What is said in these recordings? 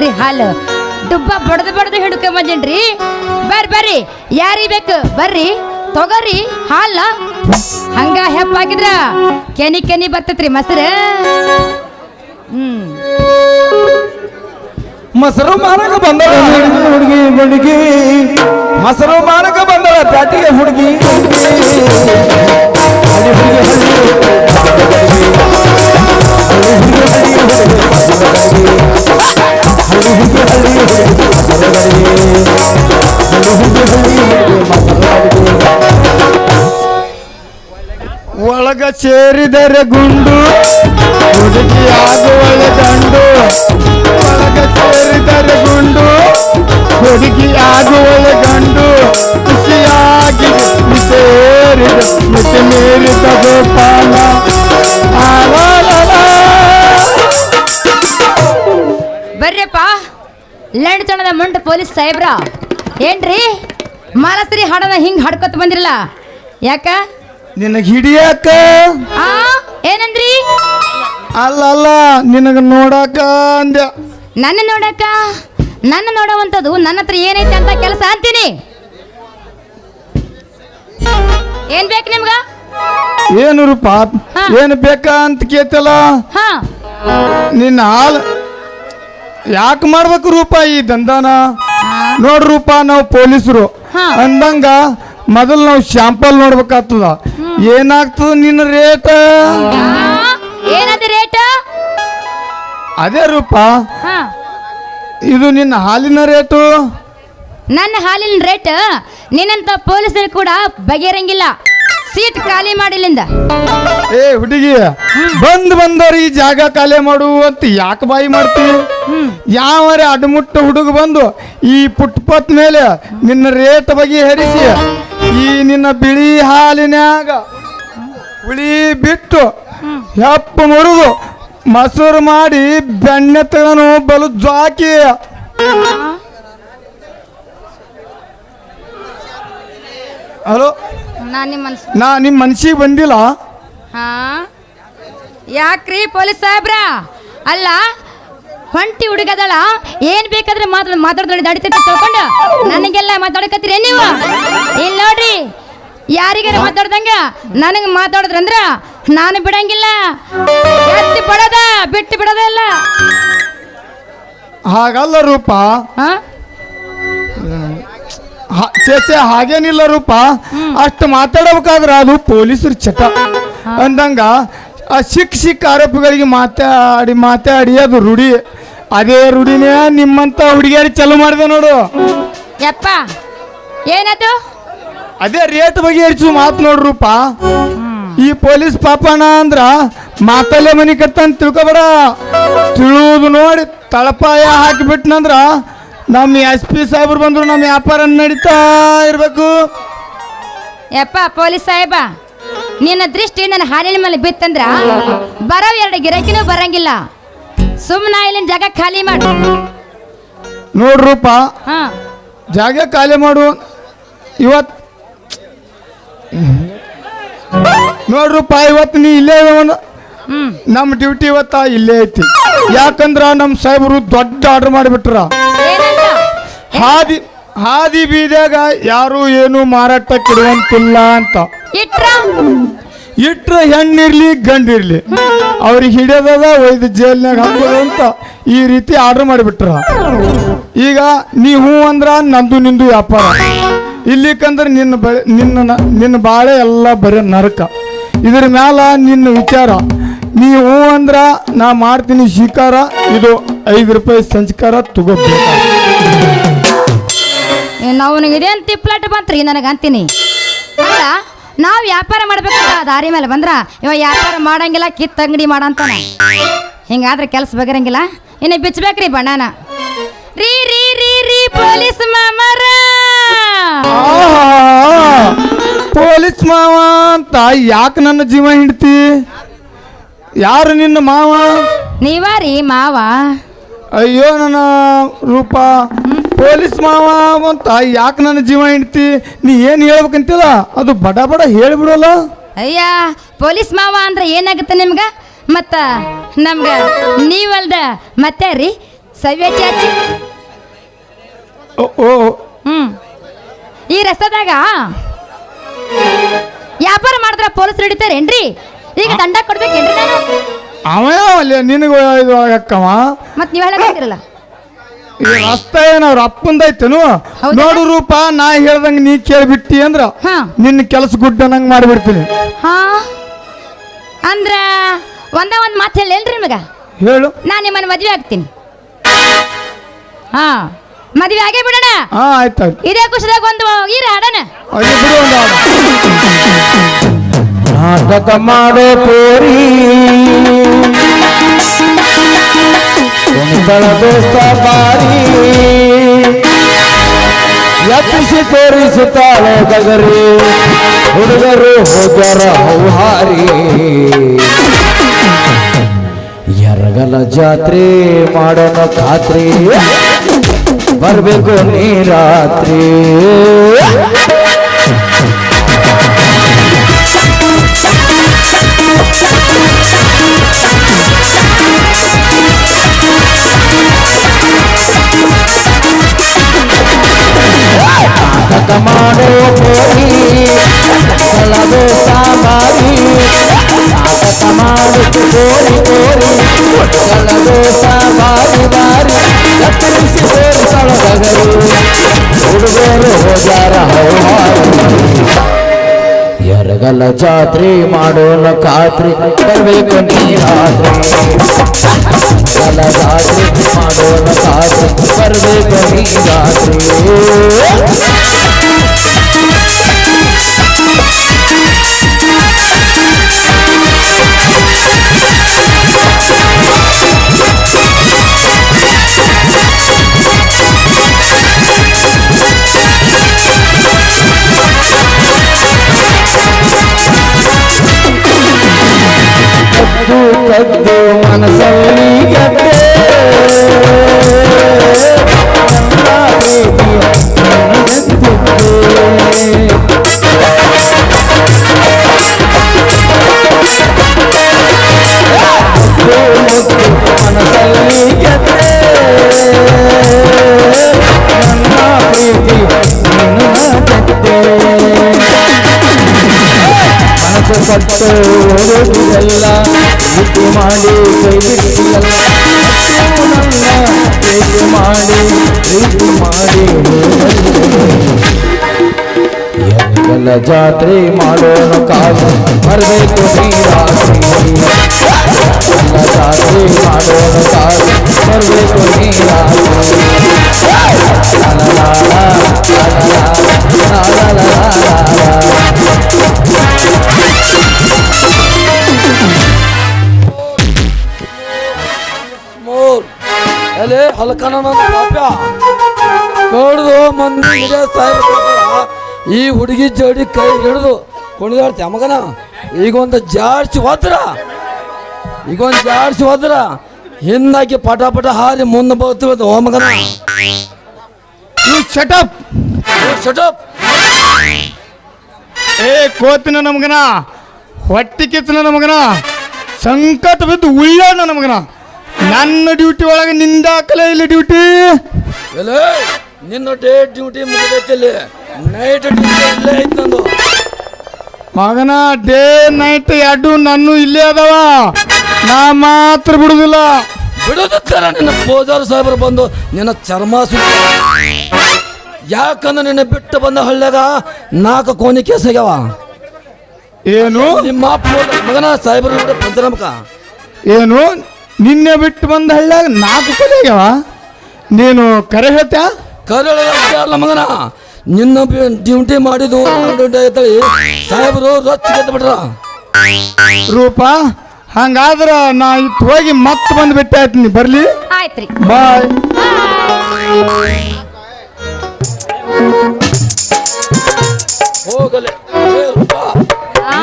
ಮಾಲಸ್ರಿ ಹಾಲು ದುಬ್ಬ ಬಡದು ಹಿಡ್ಕೊಂಡ್ ಬಂದೇನ್ರಿ. ಬರ್ರಿ ಯಾರಿಗೆ ಬೇಕು ಬರ್ರಿ ತಗೋರಿ ಹಾಲ. ಹಂಗ ಹೆಪ್ಪಾಗಿದ್ರ ಕೆನಿ ಬರ್ತೈತ್ರಿ ಮೊಸರು. ಮೊಸರು ಮಾನಕ ಬಂದಳ ಹುಡುಗಿ ಹುಡುಗಿ, ಮೊಸರು ಮಾನಕ ಬಂದಳ ಪ್ಯಾಟಿಗೆ ಹುಡುಗಿ ಒಳಗ ಸೇರಿದರೆ ಗುಂಡು ಹುಡುಗಿ ಆಗುವಳ ಗಂಡು. ಒಳಗ ಸೇರಿದರೆ ಗುಂಡು ಹುಡುಗಿ ಆಗುವಳ ಗಂಡು. ಖುಷಿಯಾಗಿ ಸೇರಿದ ಮಿತಿ ಮೀರಿದ ಗೋಪಾಲ. ಬರ್ರಿಯಪ್ಪ ಲಂಡತನದ ಮುಂಡ ಪೊಲೀಸ್ ಸಾಹೇಬ್ರ. ಏನ್ರಿ ಮಾಲಸ್ರಿ ಹಾಡನ ಹಿಂಗ್ ಹಾಡ್ಕೊತ ಬಂದಿರಲ್ಲ ಯಾಕ? ನಿನಗೆ ಹಿಡಿಯಾಕ ಏನಂದ್ರಿ? ಅಲ್ಲ ನಿನಗ ನೋಡಾಕ ಅಂದ್ಯ. ನನ್ನ ನೋಡುವಂಥದ್ದು ನನ್ನ ಹತ್ರ ಏನೈತೆ ಅಂತ ಕೆಲಸ ಅಂತೀನಿ. ಏನ್ ಬೇಕು ನಿಮ್ಗ? ಏನು ರೂಪ ಏನು ಬೇಕಾ ಅಂತ ಕೇಳ್ತಲ್ಲ. ನಿನ್ನ ಹಾಲು ಯಾಕೆ ಮಾಡ್ಬೇಕು ರೂಪ ಈ ದಂದಾನ? ನೋಡ್ರಿ ರೂಪ, ನಾವು ಪೊಲೀಸರು ಅಂದಂಗ ಮೊದಲು ನಾವು ಶಾಂಪಲ್ ನೋಡ್ಬೇಕಾಗ್ತದ. ಏನಾಗ್ತದ ನಿನ್ನ ರೇಟ್? ಏನದ ರೇಟ್? ಅದೇ ರೂಪ, ಇದು ನಿನ್ನ ಹಾಲಿನ ರೇಟು. ನನ್ನ ಹಾಲಿನ ರೇಟ್ ನಿನ್ನಂತ ಪೊಲೀಸರು ಕೂಡ ಬಗೆರಂಗಿಲ್ಲ. ಸೀಟ್ ಖಾಲಿ ಮಾಡಿಲ್ಲಿಂದ. ಏ ಹುಡುಗಿ, ಬಂದವ್ರು ಈ ಜಾಗ ಖಾಲಿ ಮಾಡು ಅಂತ ಯಾಕೆ ಬಾಯಿ ಮಾಡ್ತೀವಿ? ಯಾವರೇ ಅಡ್ಮುಟ್ಟ ಹುಡುಗ ಬಂದು ಈ ಪುಟ್ಪತ್ ಮೇಲೆ ನಿನ್ನ ರೇಟ್ ಬಗೆಹರಿಸಿ ಈ ನಿನ್ನ ಬಿಳಿ ಹಾಲಿನ್ಯಾಗ ಹುಳಿ ಬಿಟ್ಟು ಹೆಪ್ಪ ಮುರಿದು ಮೊಸರು ಮಾಡಿ ಬೆಣ್ಣೆ ತಗನು ಬಲು ಜಾಕಿ. ಹಲೋ, ನಾ ನಿಮ್ಮ ಮನ್ಸಿಗೆ ಬಂದಿಲ್ಲ. ಯಾಕ್ರಿ ಪೊಲೀಸ್ ಸಾಹೇಬ್ರ? ಅಲ್ಲ ಹೊಂಟಿ ಹುಡುಗದಳ ಏನ್ ಬೇಕಾದ್ರೆ ಮಾತಾಡ್ದೊಳ್ಳಿ ನಡಿತೈತಿ ತಿಳ್ಕೊಂಡು ನನಗೆಲ್ಲ ಮಾತಾಡಕತ್ತೀರಿ ನೀವು? ಇಲ್ಲಿ ನೋಡ್ರಿ, ಯಾರಿಗಾರ ಮಾತಾಡ್ದಂಗ ನನಗೆ ಮಾತಾಡಿದ್ರಂದ್ರ ನಾನು ಬಿಡಂಗಿಲ್ಲ. ಎತ್ತಿ ಬಿಡದ ಬಿಟ್ಟು ಬಿಡೋದಿಲ್ಲ. ಹಾಗಲ್ಲ ರೂಪ, ಚೇಚೆ ಹಾಗೇನಿಲ್ಲ ರೂಪ. ಅಷ್ಟು ಮಾತಾಡಬೇಕಾದ್ರ ಅದು ಪೊಲೀಸರ ಚಟ ಅಂದಂಗ ಆ ಸಿಕ್ಕ ಆರೋಪಿಗಳಿಗೆ ಮಾತಾಡಿ ಅದು ರೂಢಿ. ಅದೇ ರೂಢಿನೇ ನಿಮ್ಮಂತ ಹುಡುಗಿಯರಿ ಚಾಲು ಮಾಡಿದೆ ನೋಡು. ಯಪ್ಪ ಏನದು? ಅದೇ ರೇಟ್ ಬಗೆಹರಿಸು ಮಾತು ನೋಡ್ರೂಪ. ಈ ಪೊಲೀಸ್ ಪಾಪಣ ಅಂದ್ರ ಮಾತಲ್ಲೇ ಮನಿ ಕಟ್ತಂತ ತಿಳ್ಕೊಬೇಡ. ತಿಳಿದು ನೋಡಿ ತಳಪಾಯ ಹಾಕಿಬಿಟ್ನಂದ್ರ ನಮ್ಮ SP ಸಾಹೇಬ್ರು ಬಂದ್ರು ನಮ್ಮ ವ್ಯಾಪಾರ ನಡೀತಾ ಇರ್ಬೇಕು. ಯಪ್ಪ ಪೊಲೀಸ್ ಸಾಹೇಬ, ನಿನ್ನ ದೃಷ್ಟಿ ನನ್ನ ಹಾಲಿನ ಮೇಲೆ ಬಿತ್ತಂದ್ರ ಬರೋ 2 ಗಿರಾಕಿನೂ ಬರಂಗಿಲ್ಲ. ಸುಮ್ಮನೆ ಇಲ್ಲಿನ ಜಾಗ ಖಾಲಿ ಮಾಡು. ನೋಡ್ರೂಪ, ಜಾಗ ಖಾಲಿ ಮಾಡು. ಇವತ್ತು ನೋಡ್ರೂಪ, ಇವತ್ತು ನೀ ಇಲ್ಲೇ ನಮ್ಮ ಡ್ಯೂಟಿ ಇವತ್ತ ಇಲ್ಲೇ ಐತಿ. ಯಾಕಂದ್ರ ನಮ್ಮ ಸಾಹೇಬರು ದೊಡ್ಡ ಆರ್ಡರ್ ಮಾಡಿಬಿಟ್ರ. ಹಾದಿ ಬೀದ್ಯಾಗ ಯಾರು ಏನು ಮಾರಾಟಕ್ಕೆ ಇಡುವಂತಿಲ್ಲ ಅಂತ. ಇಟ್ರ ಹೆಣ್ಣಿರ್ಲಿ ಗಂಡಿರ್ಲಿ ಅವ್ರಿಗೆ ಹಿಡಿಯೋದ ಒಯ್ದು ಜೈಲ್ನಾಗ ಹಾಕೋದು ಅಂತ ಈ ರೀತಿ ಆರ್ಡರ್ ಮಾಡಿಬಿಟ್ರ. ಈಗ ನೀ ಹೂ ಅಂದ್ರ ನಂದು ನಿಂದು ವ್ಯಾಪಾರ, ಇಲ್ಲಿಕಂದ್ರೆ ನಿನ್ನ ಬಾಳೆ ಎಲ್ಲ ಬರೀ ನರಕ. ಇದ್ರ ಮ್ಯಾಲ ನಿನ್ನ ವಿಚಾರ. ನೀ ಹೂ ಅಂದ್ರ ನಾ ಮಾಡ್ತೀನಿ ಶಿಕಾರ. ಇದು 5 ರೂಪಾಯಿ ಸಂಸ್ಕಾರ ತಗೋಬೇಕು. ನಾವು ಇದೇನು ತಿಪ್ಲಾಟ ಬಂತ್ರಿ ನನಗೆ ಅಂತೀನಿ. ಅಲ್ಲ ನಾವು ವ್ಯಾಪಾರ ಮಾಡ್ಬೇಕಂತ ದಾರಿ ಮೇಲೆ ಬಂದ್ರ ಇವ ವ್ಯಾಪಾರ ಮಾಡಂಗಿಲ್ಲ, ಕಿತ್ತ ಅಂಗಡಿ ಮಾಡಂತಾನೆ. ಹಿಂಗಾದ್ರೆ ಕೆಲಸ ಬಗೆರಂಗಿಲ್ಲ. ಇನ್ನು ಬಿಚ್ಚಬೇಕ್ರಿ ಬಣ್ಣನ. ರೀ ರೀ ರೀ ರೀ ಪೊಲೀಸ್ ಮಾಮರ, ಪೊಲೀಸ್ ಮಾವ ಅಂತ ಯಾಕೆ ನನ್ನ ಜೀವ ಹಿಡ್ತಿ? ಯಾರು ನಿನ್ನ ಮಾವ? ನೀವಾರಿ ಮಾವ? ಅಯ್ಯೋ ನನ್ನ ರೂಪ, ಪೊಲೀಸ್ ಮಾವ ಅಂತ ಯಾಕೆ ನನ್ನ ಜೀವ ಹಿಡ್ತಿ? ನೀ ಏನು ಹೇಳ್ಬೇಕಂತಿಲ್ಲ ಅದು ಬಡ ಬಡ ಹೇಳಿಬಿಡಲ್ಲ. ಅಯ್ಯ, ಪೊಲೀಸ್ ಮಾವ ಅಂದ್ರೆ ಏನಾಗುತ್ತೆ ನಿಮ್ಗೆ? ಮತ್ತ ನಮ್ಗೆ ನೀವಲ್ದ ಮತ್ತೆ ರೀ ಸವ್ಯಟಿ ಹಚ್ಚಿ ಓ ಓ ಈ ರಸ್ತೆದಾಗ ವ್ಯಾಪಾರ ಮಾಡಿದ್ರ ಪೊಲೀಸ್ ಹಿಡಿತಾರೇನ್ರಿ? ಈಗ ದಂಡ ಕೊಡ್ಬೇಕೇನ್ರಿ ನಾನು? ಅವ ಅಲ್ಲಿ ನಿನಗೆ ಇದು ಅಕ್ಕವ ಮತ್ ನೀವ್ ಹೇಳಕತ್ತಿರಲ್ಲ. ಈ ರಸ್ತೆ ಏನು ಅವ್ರ ಅಪ್ಪಂದೈತೇನು? ಹೌದಾ? ನೋಡು ರೂಪ, ನಾ ಹೇಳ್ದಂಗ ನೀ ಕೇಳ್ಬಿಟ್ಟಿ ಅಂದ್ರ ಹಾ ನಿನ್ನ ಕೆಲಸ ಗುಡ್ಡನಂಗ್ ಮಾಡಿಬಿಡ್ತೀನಿ. ಹಾ ಅಂದ್ರ ಒಂದ್ ಮಾತು ಹೇಳೇನ್ರಿ ನಿಮಗ? ಹೇಳು. ನಾನು ನಿಮ್ಮನ್ನ ಮದ್ವೆ ಆಗ್ತೀನಿ. ಹಾ ಮದ್ವೆ ಆಗೇ ಬಿಡೋಣ. ಹಾ ಆಯ್ತಾಯ್ತು. ಇದೇ ಖುಷಿದಾಗ ಒಂದು ಈರ ಹಾಡೋಣ. ಅಲ್ಲಿ ಬಿಡು ಒಂದು ಹಾಡು. ನಾಟಕ ಮಾಡೋ ತೋರಿ ಕುಣಿತಳ ದೋಸ್ತ ಬಾರಿ ಯತ್ನಿಸಿ ತೋರಿಸುತ್ತಾಳೆ ಗಗರಿ ಹುಡುಗರು ಹೋಗ್ಯಾರ ಹೌಹಾರಿ ಎರಗಲ ಜಾತ್ರೆ ಮಾಡೋಣ ಖಾತ್ರಿ ಬರ್ಬೇಕು ನೀ ರಾತ್ರಿ ನಾಟಕ ಮಾಡೋ ಕೋರಿ ಕಲದು ಸಾಮಾರಿ ನಾಟಕ ಮಾಡಿ ಕೋರಿ ಕೋರಿ ಕಲದು ಸಾಮಾರಿ ಬಾರಿ ಕತ್ತರಿಸಿ ತೋರಿಸಳ ಗಗರಿ ಹುಡುಗರು ಹೋಗ್ಯಾರ ಹೌಹಾರಿ ಎರಗಲ ಜಾತ್ರೆ ಮಾಡೋಣ ಖಾತ್ರಿ ಬರ್ಬೇಕು ನೀ ರಾತ್ರಿ ಎರಗಲ ಜಾತ್ರೆ ಮಾಡೋಣ ಖಾತ್ರಿ ಬರ್ಬೇಕು ನೀ ರಾತ್ರಿ ಕದ್ದು ಮನಸ್ಸಲ್ಲಿ ಗೆದ್ದೆ ನನ್ನ ಪ್ರೀತಿ ಮನಸ್ಸಲ್ಲಿ ಗೆದ್ದೆ ನನ್ನ ಪ್ರೀತಿ ಗೆದ್ದೆ ಮನಸ್ಸು ಪಟ್ಟು ಹೋಗಿರಲ್ಲ ಪ್ರೀತಿ ಮಾಡಿ ಕೈ ಬಿಟ್ಟಿಲ್ಲ ಪ್ರೀತಿ ಮಾಡಿ ಎಲ್ಲ ಜಾತ್ರೆ ಮಾಡೋಣ ಕಾಸು ಬರಬೇಕು ನೀ ರಾತ್ರಿ ಎಲ್ಲ ಜಾತ್ರೆ ಮಾಡೋಣ ಕಾಸು ಬರಬೇಕು ನೀ ರಾತ್ರಿ ಎಲೆ ಹಲ್ಕನ ನನ್ನ ಪಾಪ್ಯ ನೋಡ್ದು ಮಂದಿ ಹಿಡಿಯ ಈ ಹುಡುಗಿ ಜೋಡಿ ಕೈ ಹಿಡಿದು ಕುಣಿದಾಡ್ತಿ ಮಗನ ಈಗೊಂದು ಜಾಡ್ಸಿ ಹೋದ್ರ ಹಿಂದಾಕಿ ಪಟ ಪಟ ಹಾರಿ ಮುಂದೆ ಬರ್ತೀವತ್ತು ಓ ಮಗನ ಶಟಪ್ ಶಟಪ್ ಏ ಕೋತಿನ ನಮಗನ ಹೊಟ್ಟಿ ಕಿತ್ತನ ನಮಗನ ಸಂಕಟ ಬಿದ್ದು ಉಳ್ಳಾಡ ನಮಗನ ನನ್ನ ಡ್ಯೂಟಿ ಒಳಗೆ ನಿಂದಾಕಲೇ ಇಲ್ಲ ಡ್ಯೂಟಿ ಎಲೆ ನಿನ್ನ ಡೇ ಡ್ಯೂಟಿ ಮುಗಿದೈತಿಲ್ಲಿ ನೈಟ್ ಡ್ಯೂಟಿ ಇಲ್ಲೇ ಐತಿ ನಂದು ಮಗನ ಡೇ ನೈಟ್ ಎರಡು ನಾನು ಇಲ್ಲೇ ಅದಾವ, ನಾ ಮಾತ್ರ ಬಿಡುದಿಲ್ಲ. ಬಿಡೋದತ್ತಾರ ನಿನ್ನ ಪೂಜಾರ ಸಾಹೇಬರು ಬಂದು ನಿನ್ನ ಚರ್ಮ ಯಾಕಂದ್ರೆ ನಿನ್ನ ಬಿಟ್ಟು ಬಂದ ಹಳ್ಳ್ಯಾಗ 4 ಕೋನಿ ಕೇಸ್ ಆಗ್ಯಾವ. ಏನು ನಿಮ್ಮ ಮಗನ ಸಾಹೇಬರು ಪಂಚನಾಮಕ ಏನು ನಿನ್ನೆ ಬಿಟ್ಟು ಬಂದ ಹಳ್ಳ್ಯಾಗ 4 ಕೊಲೆ ಆಗ್ಯಾವ? ನೀನು ಕರೆ ಹೇಳ್ತ್ಯಾ? ಕರೆಯಲ್ಲ ಮಗನ, ನಿನ್ನ ಡ್ಯೂಟಿ ಮಾಡಿದ್ದು ಸಾಹೇಬರು ರೊಚ್ಚ ಗೆದ್ದು ಬಿಟ್ರ. ರೂಪ ಹಂಗಾದ್ರ ನಾ ಇತ್ತು ಹೋಗಿ ಮತ್ತೆ ಬಂದು ಬಿಟ್ಟೆ ಆಯ್ತೀನಿ. ಬರ್ಲಿ, ಆಯ್ತ್ರಿ, ಬಾಯ್. ಹೋಗಲೆ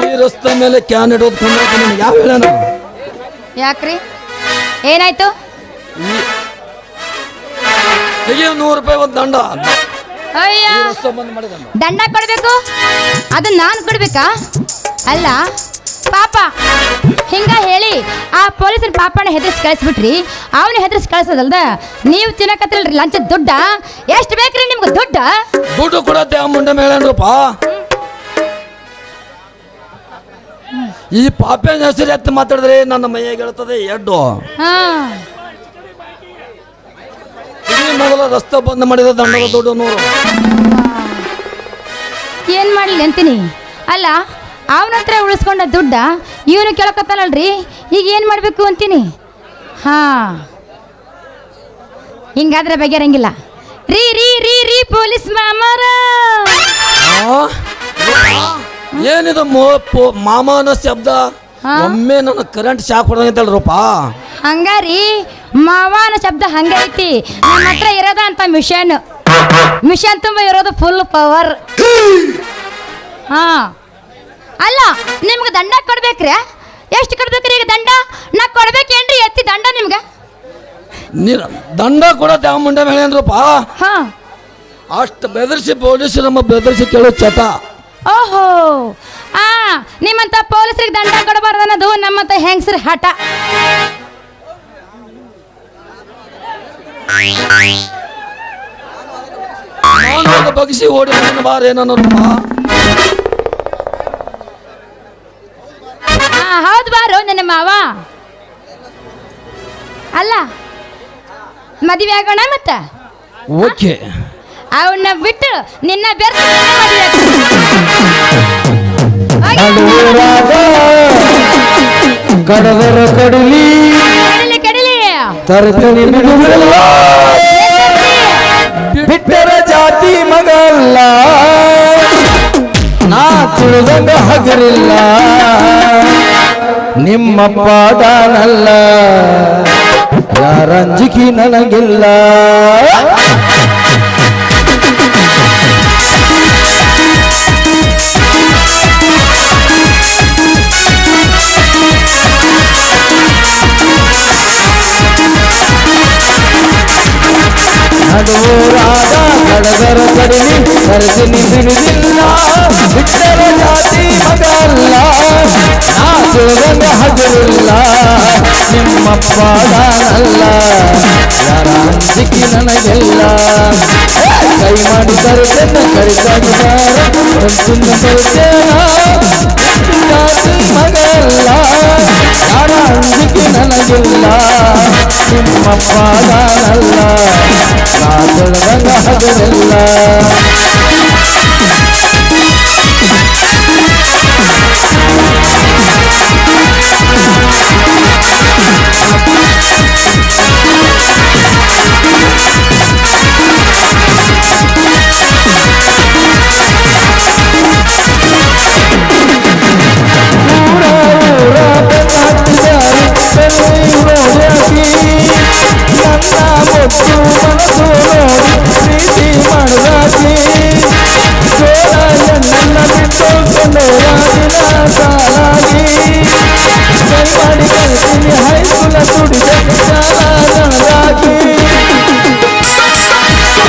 ಈ ರಸ್ತೆ ಮೇಲೆ ಕ್ಯಾನ್ ಇಡೋದು ಕೊಂಡ್ತೀನಿ. ಯಾವ ಹೇಳೋಣ? ಯಾಕ್ರಿ ಏನಾಯ್ತು? ತೆಗಿಯೋ 100 ರೂಪಾಯಿ ಒಂದು ದಂಡ. ಅಯ್ಯ, ದಂಡ ಕೊಡ್ಬೇಕು? ಅದನ್ನ ನಾನು ಕೊಡ್ಬೇಕಾ? ಅಲ್ಲ ಪಾಪ ಹಿಂಗ ಹೇಳಿ ಆ ಪೊಲೀಸರ ಪಾಪನ ಹೆದರ್ಸಿ ಕಳಿಸ್ಬಿಟ್ರಿ. ಅವನು ಹೆದರ್ಸಿ ಕಳಿಸೋದಲ್ದ ನೀವು ತಿನ್ನಕತ್ತಿಲ್ರಿ ಲಂಚದ ದುಡ್ಡ. ಎಷ್ಟು ಬೇಕ್ರಿ ನಿಮ್ಗೆ ದುಡ್ಡ? ದುಡ್ಡು ಕೊಡತ್ತೆ ಆ ಮುಂಡೆ ಮೇಳನ್ರಪ್ಪ. ಈ ಪಾಪೆನ ಹೆಸರು ಎತ್ತು ಮಾತಾಡಿದ್ರೆ ನನ್ನ ಮೈಯಾಗ ಹೇಳ್ತದೆ ಎಡ್ಡು. ಹಾ ಮೊದಲ ರಸ್ತೆ ಬಂದ್ ಮಾಡಿದ ದಂಡದ ದುಡ್ಡು 100. ಏನ್ ಮಾಡ್ಲಿ ಅಂತೀನಿ. ಅಲ್ಲ ಅವನ ಹತ್ರ ಉಳಿಸ್ಕೊಂಡ ದುಡ್ಡ ಇವನು ಕೇಳಕತ್ತಾನಲ್ರಿ, ಈಗ ಏನು ಮಾಡಬೇಕು ಅಂತೀನಿ. ಹಾ ಹಿಂಗಾದ್ರೆ ಬಗೆರಂಗಿಲ್ಲ. ರೀ ರೀ ರೀ ರೀ ಪೊಲೀಸ್ ಮಾಮಾರ, ಏನಿದು ಮಾಮ ಅನ್ನೋ ಶಬ್ದ? ಒಮ್ಮೆ ನನ್ನ ಕರೆಂಟ್ ಶಾಕ್ ಹೊಡೆದಂಗೈತಲ್ರಪ್ಪ. ಹಂಗಾರಿ ಮಾವನ ಶಬ್ದ ಹಂಗೈತಿ. ನಮ್ಮ ಹತ್ರ ಇರೋದ ಅಂತ ಮಿಷನ್ ತುಂಬ ಇರೋದು ಫುಲ್ ಪವರ್. ಹಾ ಅಲ್ಲ ನಿಮ್ಗೆ ದಂಡ ಕೊಡ್ಬೇಕ್ರಿ? ಎಷ್ಟು ಕೊಡ್ಬೇಕ್ರಿ ಈಗ ದಂಡ? ನಾ ಕೊಡ್ಬೇಕೇನ್ರಿ ಎತ್ತಿ ದಂಡ ನಿಮ್ಗೆ? ದಂಡ ಕೊಡತ್ತೆ ಆ ಮುಂಡೆ ಮೇಳೇನ್ರಪ್ಪ. ಹಾ ಅಷ್ಟು ಬೆದರಿಸಿ ಪೊಲೀಸ್ ನಮ್ಮ ಬೆದರಿಸಿ ಕೇಳೋ ಚಟ. ಓಹೋ ಆ ನಿಮ್ಮಂತ ಪೊಲೀಸರಿಗೆ ದಂಡ ಕೊಡಬಾರ್ದು ಅನ್ನೋದು ನಮ್ಮಂತ ಹೆಂಗಸ್ರ ಹಠ. ನಾನು ಬಗ್ಸಿ ಓಡಿ ಬಾರೇನಪ್ಪ. ಹೌದು ಬಾರು ನನ್ನ ಮಾವ. ಅಲ್ಲ ಮದುವೆ ಆಗೋಣ ಮತ್ತ. ಓಕೆ ಅವನ್ನ ಬಿಟ್ಟು ನಿನ್ನ ಬೆರ್ತ ಕಡದರ ಕಡಲಿ ಕಡಿಲಿ ಕಡಿಲಿ ತರತನಿ ಬಿಟ್ಟರ ಜಾತಿ ಮಗಲ್ಲ, ನಾ ತುಳಿದಂಗ ಹಗರಿಲ್ಲ, ನಿಮ್ಮಪ್ಪ ದಾನಲ್ಲ, ಯಾರಂಜಿಕಿ ನನಗಿಲ್ಲ. ನಡುವರಾದ ಕಡದರ ಕಡಿಮೆ ಕರೆದಿನಿ ಬಿಡುವಿಲ್ಲ, ಬಿಟ್ಟರ ಜಾತಿ ಮಗಲ್ಲ, ನಾ ತುಳಿದಂಗ ಹಗರಿಲ್ಲ, ನಿಮ್ಮಪ್ಪ ದಾನಲ್ಲ, ಯಾರ ಅಂಜಿಕೆ ನನಗಿಲ್ಲ. ಕೈ ಮಾಡಿ ಕರೆದನ್ನ ಕರಿತಾಗ ಒಂದಿನ ಬರ್ತೇನ, ಜಾತಿ ಮಗಲ್ಲ, ಯಾರ ಅಂಜಿಕೆ ನನಗಿಲ್ಲ, ನಿಮ್ಮಪ್ಪ ದಾನಲ್ಲ, ನಾ ತುಳಿದಂಗ ಹಗರಿಲ್ಲ. ಹೈಕುಲ ತುಡಿದ